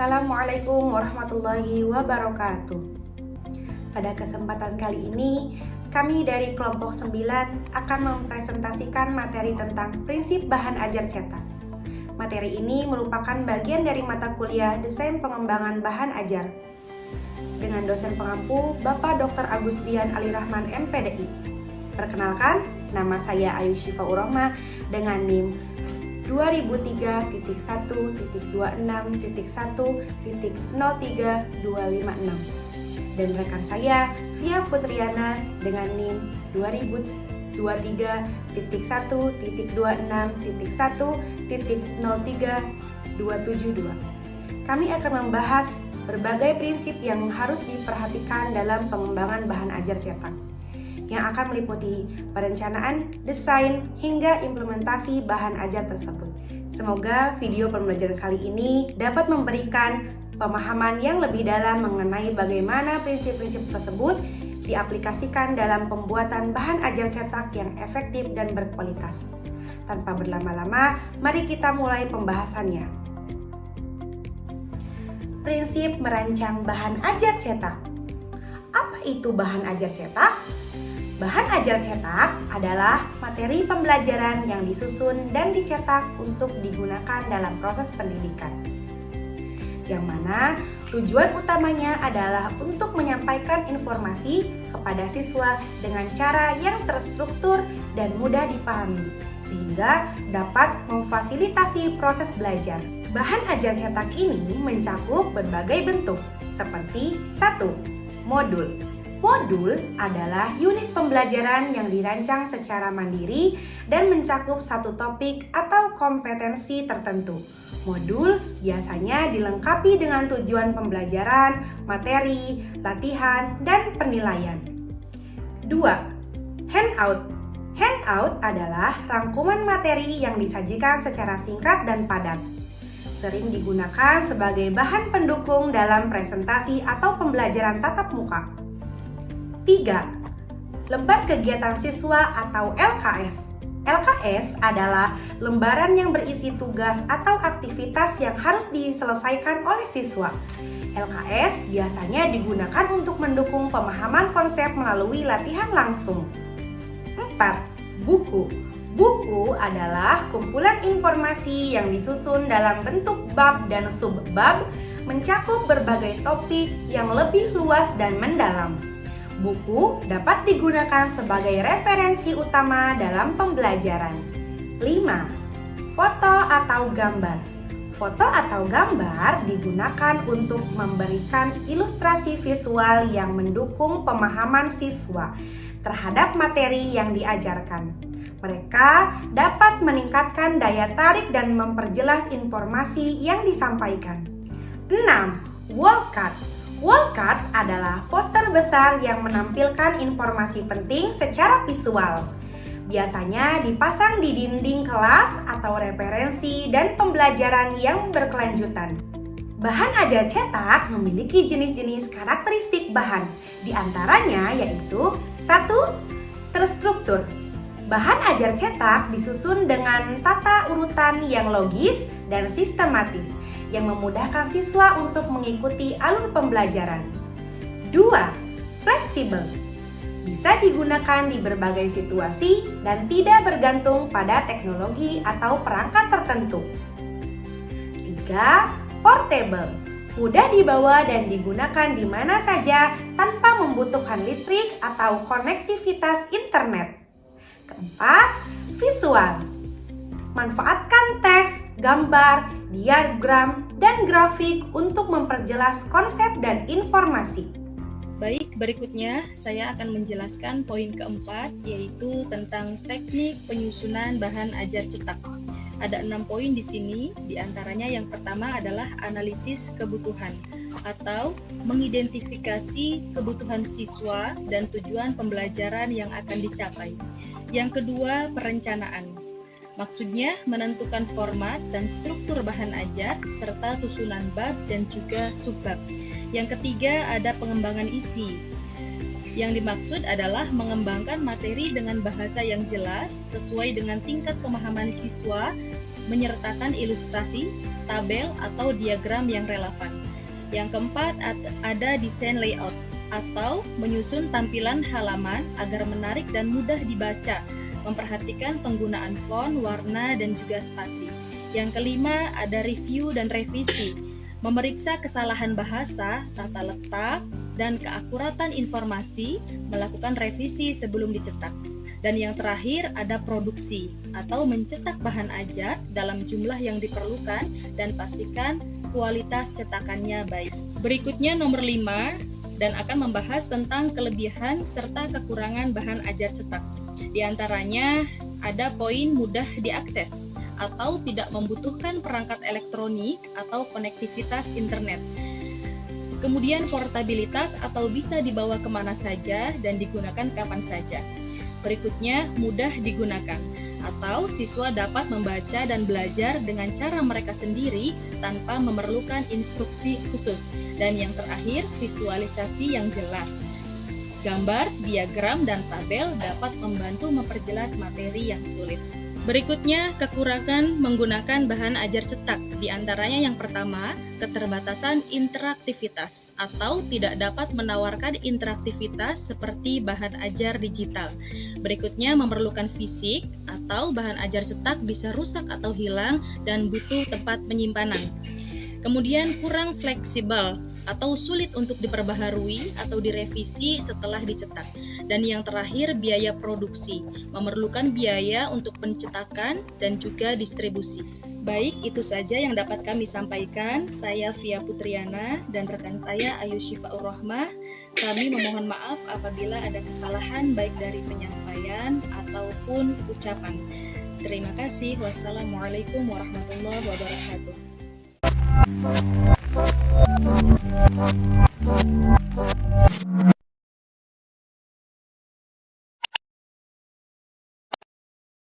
Assalamualaikum warahmatullahi wabarakatuh. Pada kesempatan kali ini, kami dari kelompok 9 akan mempresentasikan materi tentang prinsip bahan ajar cetak. Materi ini merupakan bagian dari mata kuliah Desain Pengembangan Bahan Ajar dengan dosen pengampu Bapak Dr. Agustian Ali Rahman MPDI. Perkenalkan, nama saya Ayu Syifa Urahma dengan NIM 2003.1.1.03256 dan rekan saya Via Putriana dengan NIM 2023.1.26.1.03272. Kami akan membahas berbagai prinsip yang harus diperhatikan dalam pengembangan bahan ajar cetak, yang akan meliputi perencanaan, desain, hingga implementasi bahan ajar tersebut. Semoga video pembelajaran kali ini dapat memberikan pemahaman yang lebih dalam mengenai bagaimana prinsip-prinsip tersebut diaplikasikan dalam pembuatan bahan ajar cetak yang efektif dan berkualitas. Tanpa berlama-lama, mari kita mulai pembahasannya. Prinsip merancang bahan ajar cetak. Apa itu bahan ajar cetak? Bahan ajar cetak adalah materi pembelajaran yang disusun dan dicetak untuk digunakan dalam proses pendidikan, yang mana tujuan utamanya adalah untuk menyampaikan informasi kepada siswa dengan cara yang terstruktur dan mudah dipahami, sehingga dapat memfasilitasi proses belajar. Bahan ajar cetak ini mencakup berbagai bentuk, seperti 1. Modul. Modul adalah unit pembelajaran yang dirancang secara mandiri dan mencakup satu topik atau kompetensi tertentu. Modul biasanya dilengkapi dengan tujuan pembelajaran, materi, latihan, dan penilaian. 2. Handout. Handout adalah rangkuman materi yang disajikan secara singkat dan padat. Sering digunakan sebagai bahan pendukung dalam presentasi atau pembelajaran tatap muka. 3. Lembar kegiatan siswa atau LKS. LKS adalah lembaran yang berisi tugas atau aktivitas yang harus diselesaikan oleh siswa. LKS biasanya digunakan untuk mendukung pemahaman konsep melalui latihan langsung. 4. Buku. Buku adalah kumpulan informasi yang disusun dalam bentuk bab dan subbab, mencakup berbagai topik yang lebih luas dan mendalam. Buku dapat digunakan sebagai referensi utama dalam pembelajaran. 5. Foto atau gambar. Foto atau gambar digunakan untuk memberikan ilustrasi visual yang mendukung pemahaman siswa terhadap materi yang diajarkan. Mereka dapat meningkatkan daya tarik dan memperjelas informasi yang disampaikan. 6. Wall card. Wall card adalah poster besar yang menampilkan informasi penting secara visual. Biasanya dipasang di dinding kelas atau referensi dan pembelajaran yang berkelanjutan. Bahan ajar cetak memiliki jenis-jenis karakteristik bahan, di antaranya yaitu 1. Terstruktur. Bahan ajar cetak disusun dengan tata urutan yang logis dan sistematis, yang memudahkan siswa untuk mengikuti alur pembelajaran. 2. Fleksibel. Bisa digunakan di berbagai situasi dan tidak bergantung pada teknologi atau perangkat tertentu. 3. Portable. Mudah dibawa dan digunakan di mana saja tanpa membutuhkan listrik atau konektivitas internet. 4. Visual. Manfaatkan teks, gambar, diagram, dan grafik untuk memperjelas konsep dan informasi. Baik, berikutnya saya akan menjelaskan poin keempat, yaitu tentang teknik penyusunan bahan ajar cetak. Ada 6 poin di sini, diantaranya yang pertama adalah analisis kebutuhan atau mengidentifikasi kebutuhan siswa dan tujuan pembelajaran yang akan dicapai. Yang kedua, perencanaan. Maksudnya menentukan format dan struktur bahan ajar serta susunan bab dan juga subbab. Yang ketiga, ada pengembangan isi. Yang dimaksud adalah mengembangkan materi dengan bahasa yang jelas sesuai dengan tingkat pemahaman siswa menyertakan ilustrasi, tabel, atau diagram yang relevan. Yang keempat, ada desain layout atau menyusun tampilan halaman agar menarik dan mudah dibaca, memperhatikan penggunaan font, warna, dan juga spasi. Yang kelima, ada review dan revisi, memeriksa kesalahan bahasa, tata letak, dan keakuratan informasi, melakukan revisi sebelum dicetak. Dan yang terakhir ada produksi atau mencetak bahan ajar dalam jumlah yang diperlukan dan pastikan kualitas cetakannya baik. Berikutnya nomor 5 dan akan membahas tentang kelebihan serta kekurangan bahan ajar cetak. Di antaranya ada poin mudah diakses atau tidak membutuhkan perangkat elektronik atau konektivitas internet. Kemudian portabilitas atau bisa dibawa kemana saja dan digunakan kapan saja. Berikutnya, mudah digunakan, atau siswa dapat membaca dan belajar dengan cara mereka sendiri tanpa memerlukan instruksi khusus. Dan yang terakhir, visualisasi yang jelas. Gambar, diagram, dan tabel dapat membantu memperjelas materi yang sulit. Berikutnya, kekurangan menggunakan bahan ajar cetak. Di antaranya yang pertama, keterbatasan interaktivitas atau tidak dapat menawarkan interaktivitas seperti bahan ajar digital. Berikutnya, memerlukan fisik atau bahan ajar cetak bisa rusak atau hilang dan butuh tempat penyimpanan. Kemudian kurang fleksibel atau sulit untuk diperbaharui atau direvisi setelah dicetak. Dan yang terakhir, biaya produksi, memerlukan biaya untuk pencetakan dan juga distribusi. Baik, itu saja yang dapat kami sampaikan. Saya Via Putriana dan rekan saya Ayu Syifaur Rahmah. Kami memohon maaf apabila ada kesalahan baik dari penyampaian ataupun ucapan. Terima kasih. Wassalamualaikum warahmatullahi wabarakatuh.